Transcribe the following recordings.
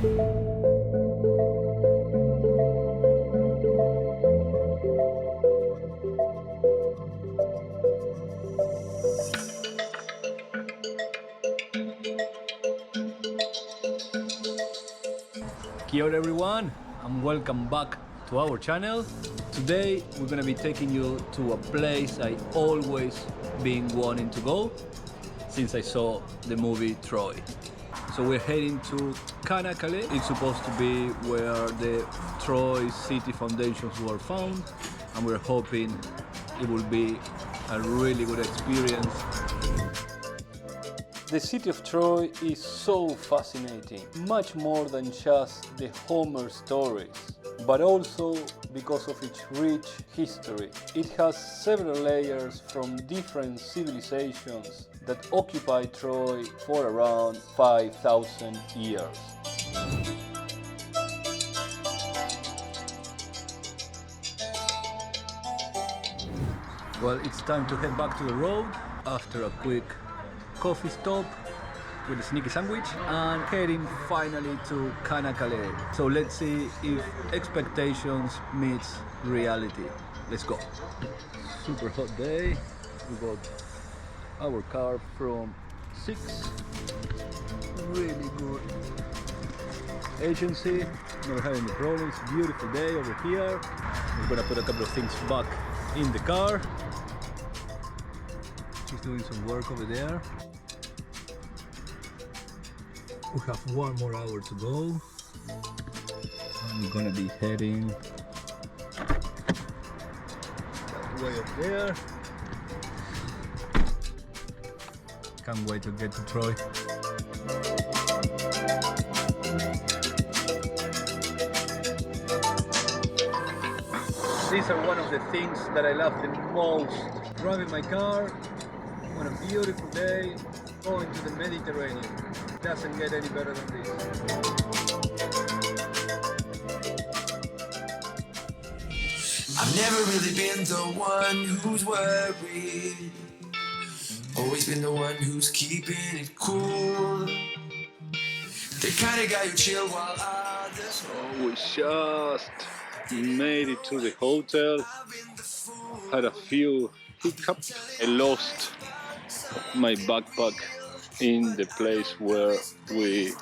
Kia ora everyone, and welcome back to our channel. Today we're gonna be taking you to a place I always been wanting to go since I saw the movie Troy. So we're heading to Çanakkale. It's supposed to be where the Troy city foundations were found, and we're hoping it will be a really good experience. The city of Troy is so fascinating, much more than just the Homer stories, but also because of its rich history. It has several layers from different civilizations that occupied Troy for around 5,000 years. Well, it's time to head back to the road after a quick coffee stop with a sneaky sandwich and heading finally to Çanakkale. So let's see if expectations meets reality. Let's go. Super hot day. We got our car from 6. Really good agency. Never had any problems. Beautiful day over here. We're gonna put a couple of things back in the car. She's doing some work over there. We have one more hour to go. We're gonna be heading that way up there. Can't wait to get to Troy. These are one of the things that I love the most. Driving my car on a beautiful day, going to the Mediterranean. Doesn't get any better than this. I've never really been the one who's worried. Always been the one who's keeping it cool. The kind of guy who chill while others. So we just made it to the hotel. Had a few hiccups. I lost my backpack in the place where we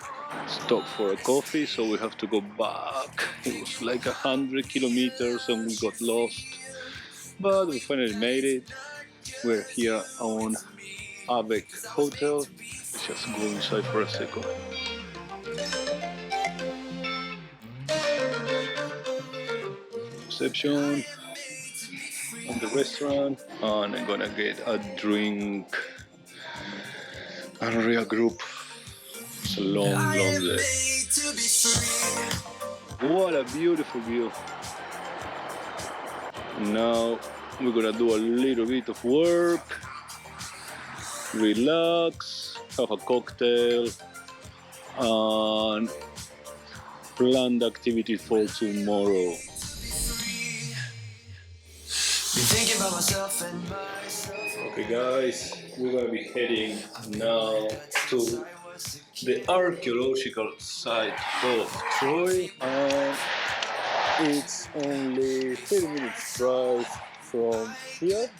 stopped for a coffee, so we have to go back. It was like 100 kilometers and we got lost, but we finally made it. We're here on Avec Hotel. Let's just go inside for a second. Reception on the restaurant, and I'm gonna get a drink. Unreal group. It's a long, long day. What a beautiful view. Now we're gonna do a little bit of work, relax, have a cocktail, and plan the activity for tomorrow. Okay guys, we're gonna be heading now to the archaeological site of Troy, and it's only 30 minutes drive from here,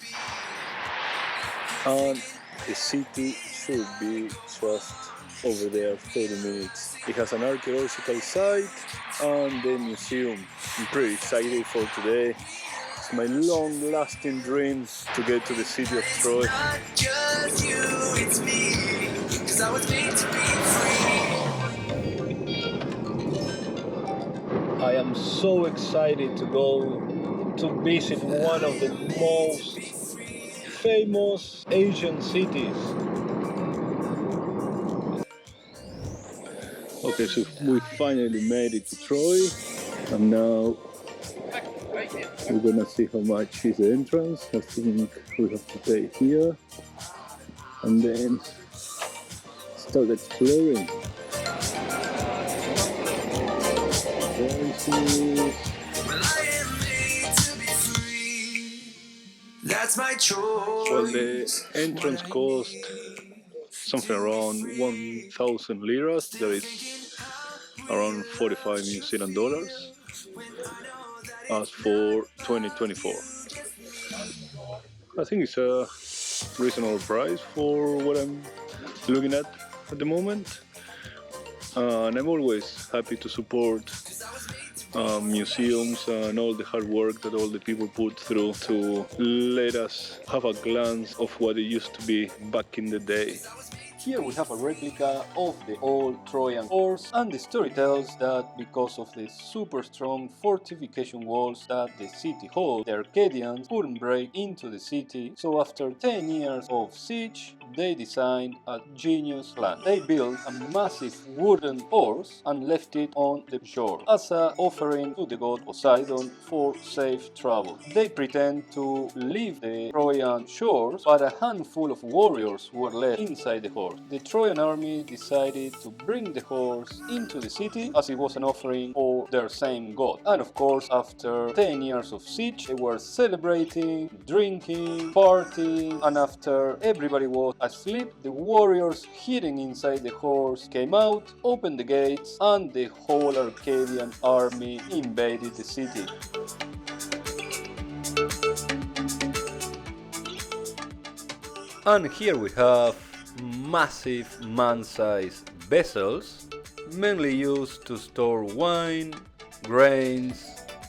and the city should be just over there, 30 minutes. It has an archaeological site and the museum. I'm pretty excited for today. It's my long-lasting dreams to get to the city of Troy. Not just you, it's me, 'cause I was made to be free. I am so excited to go to visit one of the most famous Asian cities. Okay, so we finally made it to Troy, and now we're gonna see how much is the entrance. I think we have to pay here, and then start exploring. That's my choice. Well, the entrance cost something around 1,000 liras. That is around 45 New Zealand dollars as for 2024. I think it's a reasonable price for what I'm looking at the moment. And I'm always happy to support museums and all the hard work that all the people put through to let us have a glance of what it used to be back in the day. Here we have a replica of the old Trojan horse, and the story tells that because of the super strong fortification walls that the city holds, the Arcadians couldn't break into the city, so after 10 years of siege, they designed a genius plan. They built a massive wooden horse and left it on the shore as an offering to the god Poseidon for safe travel. They pretend to leave the Trojan shores, but a handful of warriors were left inside the horse. The Trojan army decided to bring the horse into the city as it was an offering for their same god. And of course, after 10 years of siege, they were celebrating, drinking, partying, and after everybody was asleep, the warriors hidden inside the horse came out, opened the gates, and the whole Arcadian army invaded the city. And here we have massive man-sized vessels, mainly used to store wine, grains,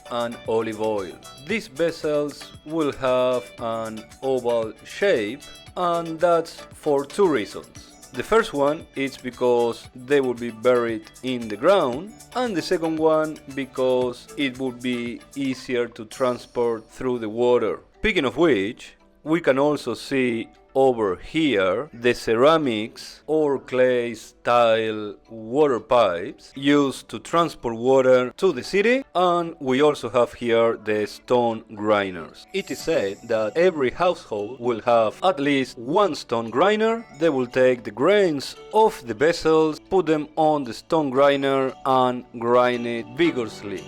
and olive oil. These vessels will have an oval shape, and that's for two reasons. The first one is because they will be buried in the ground, and the second one because it would be easier to transport through the water. Speaking of which, we can also see over here the ceramics or clay style water pipes used to transport water to the city, and we also have here the stone grinders. It is said that every household will have at least one stone grinder. They will take the grains of the vessels, put them on the stone grinder and grind it vigorously.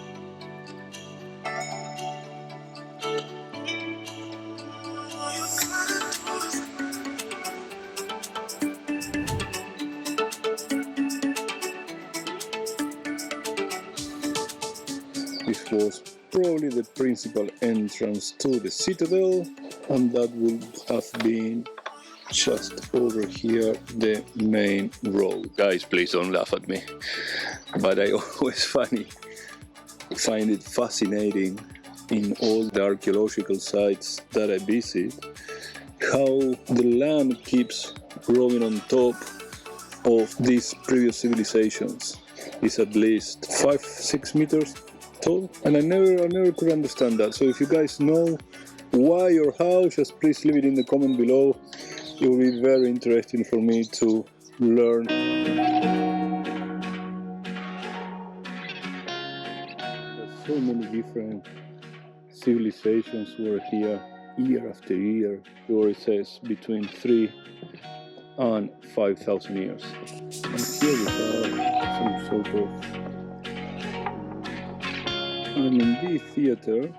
This was probably the principal entrance to the citadel, and that would have been just over here, the main road. Guys, please don't laugh at me, but I always find it fascinating in all the archaeological sites that I visit, how the land keeps growing on top of these previous civilizations. It's at least 5-6 meters tall, and I never could understand that. So if you guys know why or how, just please leave it in the comment below. It will be very interesting for me to learn. There's so many different civilizations were here year after year. The story says between 3 and 5,000 years. And here we have some sort of R&D theater,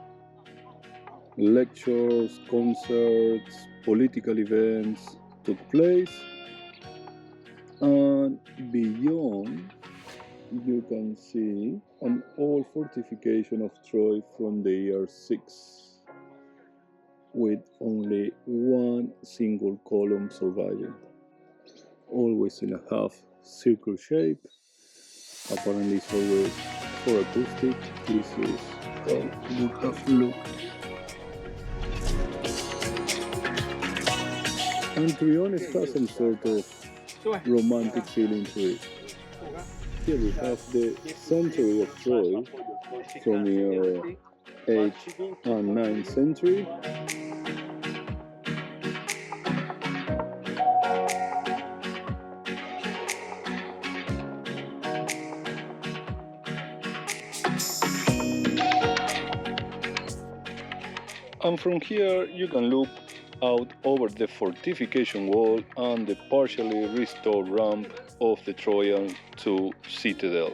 lectures, concerts, political events took place, and beyond you can see an old fortification of Troy from the year 6 with only one single column surviving, always in a half circle shape. Apparently it's always for acoustic. This is how it would have looked. And to be honest, has some sort of romantic feeling to it. Here we have the century of Troy from the 8th and 9th century. And from here you can look out over the fortification wall and the partially restored ramp of the Trojan to citadel.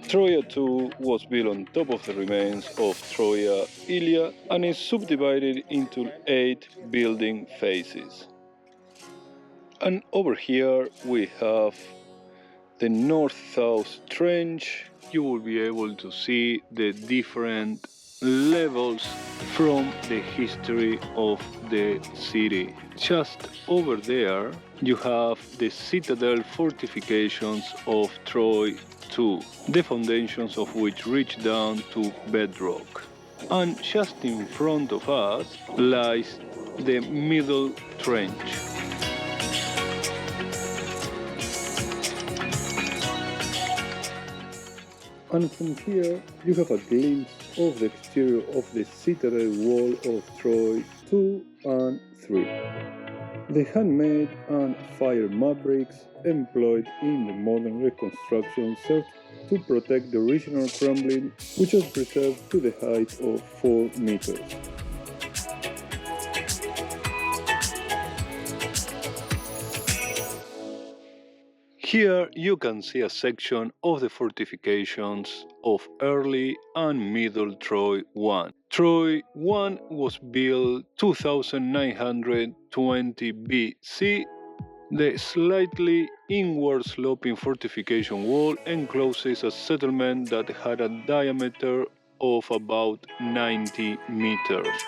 Troja too was built on top of the remains of Troja Ilia and is subdivided into 8 building phases. And over here we have the north-south trench you will be able to see the different levels from the history of the city. Just over there, you have the citadel fortifications of Troy II, the foundations of which reach down to bedrock. And just in front of us lies the middle trench. And from here you have a glimpse of the exterior of the citadel wall of Troy 2 and 3. The handmade and fire mavericks employed in the modern reconstruction served to protect the original crumbling, which was preserved to the height of 4 meters. Here you can see a section of the fortifications of early and middle Troy 1. Troy 1 was built 2920 BC. The slightly inward sloping fortification wall encloses a settlement that had a diameter of about 90 meters.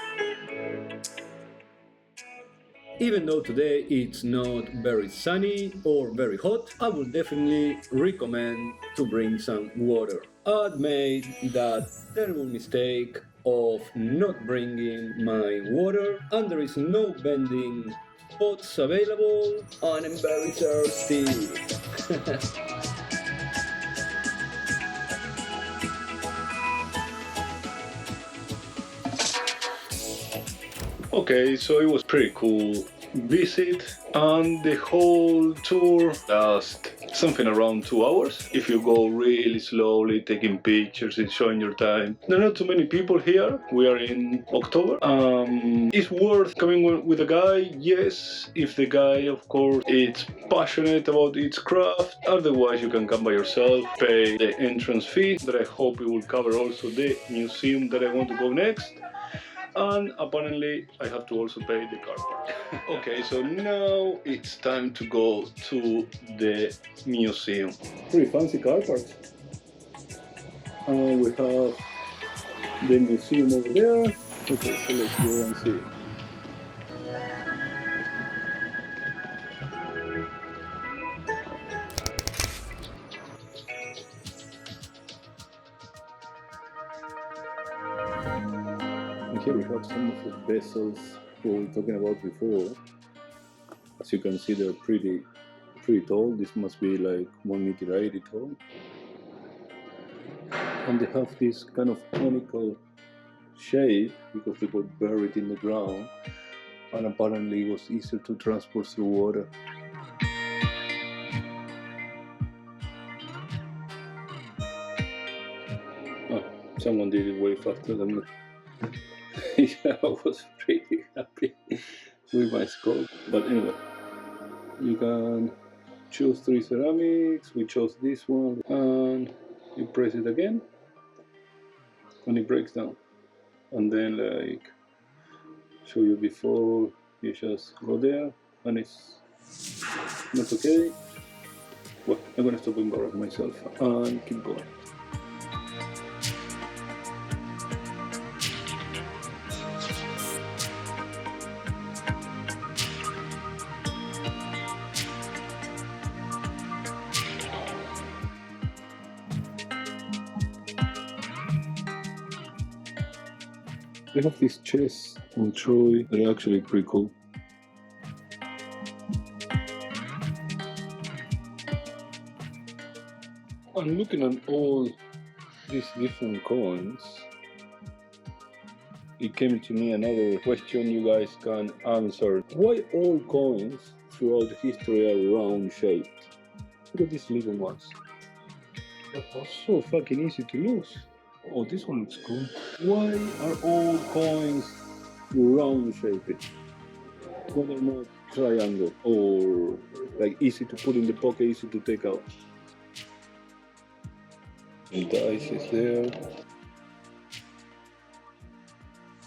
Even though today it's not very sunny or very hot, I would definitely recommend to bring some water. I'd made that terrible mistake of not bringing my water, and there is no vending spots available, and I'm very thirsty. Okay, so it was pretty cool visit, and the whole tour lasts something around 2 hours if you go really slowly, taking pictures and showing your time. There are not too many people here. We are in October. It's worth coming with a guy, yes, if the guy of course is passionate about its craft. Otherwise you can come by yourself, pay the entrance fee that I hope it will cover also the museum that I want to go next. And apparently I have to also pay the car park. Okay, so now it's time to go to the museum. Pretty fancy car parks. And we have the museum over there. Okay, so let's go and see. And here we have some of the vessels we were talking about before. As you can see, they're pretty tall. This must be like 1.80 meters tall. And they have this kind of conical shape because they were buried in the ground, and apparently it was easier to transport through water. Oh, someone did it way faster than me. Yeah, I was pretty happy with my scope. But anyway, you can choose 3 ceramics. We chose this one, and you press it again and it breaks down. And then, like show you before, you just go there and it's not okay. Well, I'm gonna stop embarrassing myself and keep going. They have these chests in Troy that are actually pretty cool. And looking at all these different coins, it came to me another question you guys can answer. Why all coins throughout history are round shaped? Look at these little ones. They're so fucking easy to lose. Oh, this one looks cool. Why are all coins round shaped? Why they're not triangle or like easy to put in the pocket, easy to take out? And the ice is there.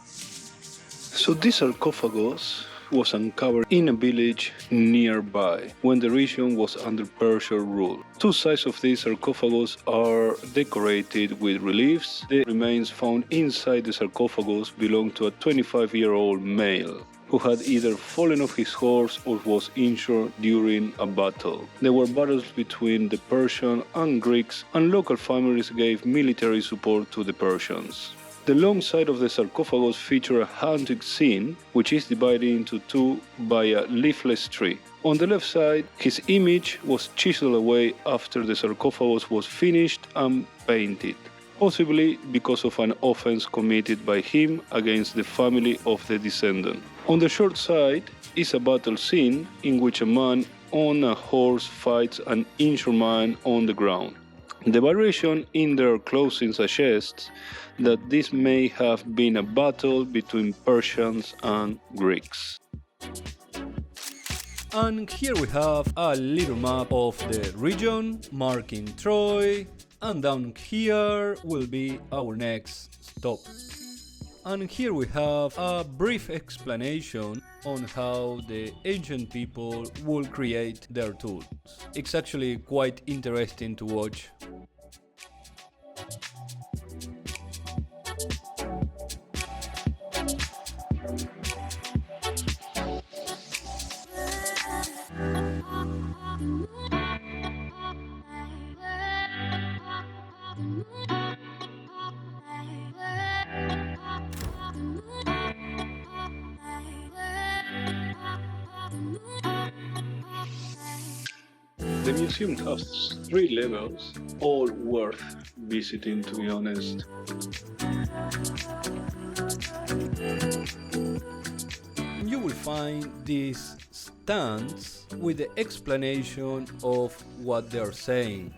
So these sarcophagus was uncovered in a village nearby when the region was under Persian rule. Two sides of this sarcophagus are decorated with reliefs. The remains found inside the sarcophagus belong to a 25-year-old male who had either fallen off his horse or was injured during a battle. There were battles between the Persians and Greeks, and local families gave military support to the Persians. The long side of the sarcophagus features a hunting scene, which is divided into two by a leafless tree. On the left side, his image was chiseled away after the sarcophagus was finished and painted, possibly because of an offense committed by him against the family of the descendant. On the short side is a battle scene in which a man on a horse fights an injured man on the ground. The variation in their clothing suggests that this may have been a battle between Persians and Greeks. And here we have a little map of the region marking Troy, and down here will be our next stop. And here we have a brief explanation on how the ancient people will create their tools. It's actually quite interesting to watch. The museum has 3 levels, all worth visiting, to be honest. You will find these stands with the explanation of what they're saying.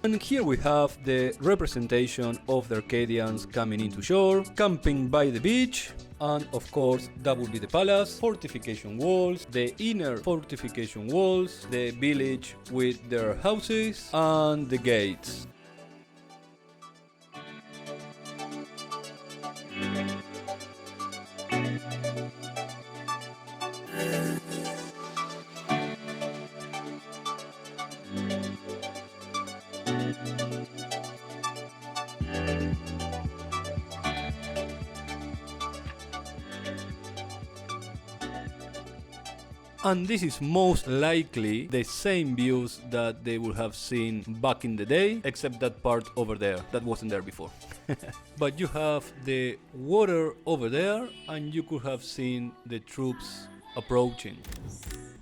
And here we have the representation of the Arcadians coming into shore, camping by the beach, and of course that would be the palace, fortification walls, the inner fortification walls, the village with their houses, and the gates. And this is most likely the same views that they would have seen back in the day, except that part over there, that wasn't there before. But you have the water over there, and you could have seen the troops approaching.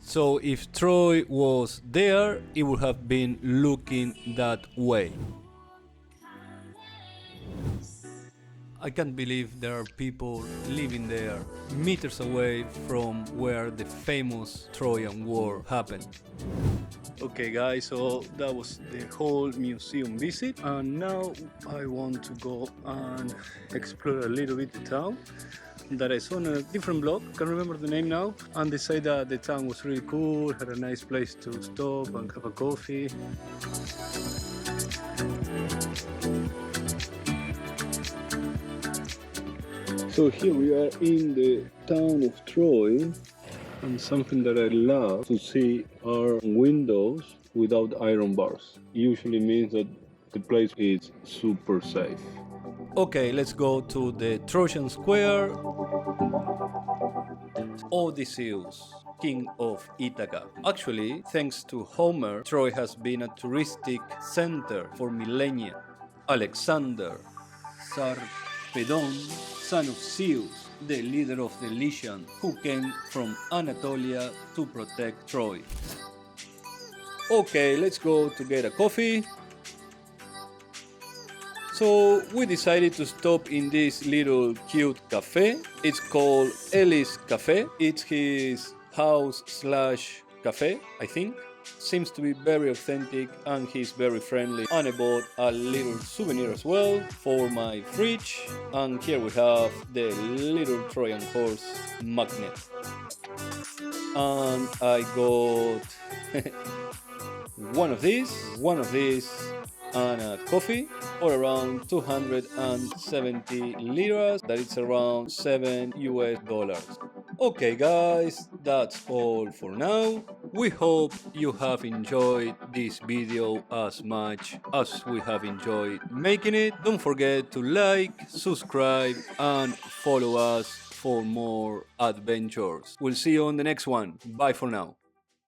So if Troy was there, it would have been looking that way. I can't believe there are people living there, meters away from where the famous Trojan War happened. Okay guys, so that was the whole museum visit, and now I want to go and explore a little bit the town that I saw on a different blog, can't remember the name now, and they say that the town was really cool, had a nice place to stop and have a coffee. So here we are in the town of Troy, and something that I love to see are windows without iron bars. Usually means that the place is super safe. Okay, let's go to the Trojan Square. Odysseus, king of Ithaca. Actually, thanks to Homer, Troy has been a touristic center for millennia. Alexander, Sarpedon, son of Zeus, the leader of the Lycians, who came from Anatolia to protect Troy. Okay, let's go to get a coffee. So we decided to stop in this little cute cafe. It's called Ellis Cafe. It's his house slash cafe, I think. Seems to be very authentic, and he's very friendly. And I bought a little souvenir as well for my fridge. And here we have the little Trojan horse magnet. And I got one of these, and a coffee for around 270 liras, that is around $7 US. Okay guys, that's all for now. We hope you have enjoyed this video as much as we have enjoyed making it. Don't forget to like, subscribe and follow us for more adventures. We'll see you on the next one. Bye for now.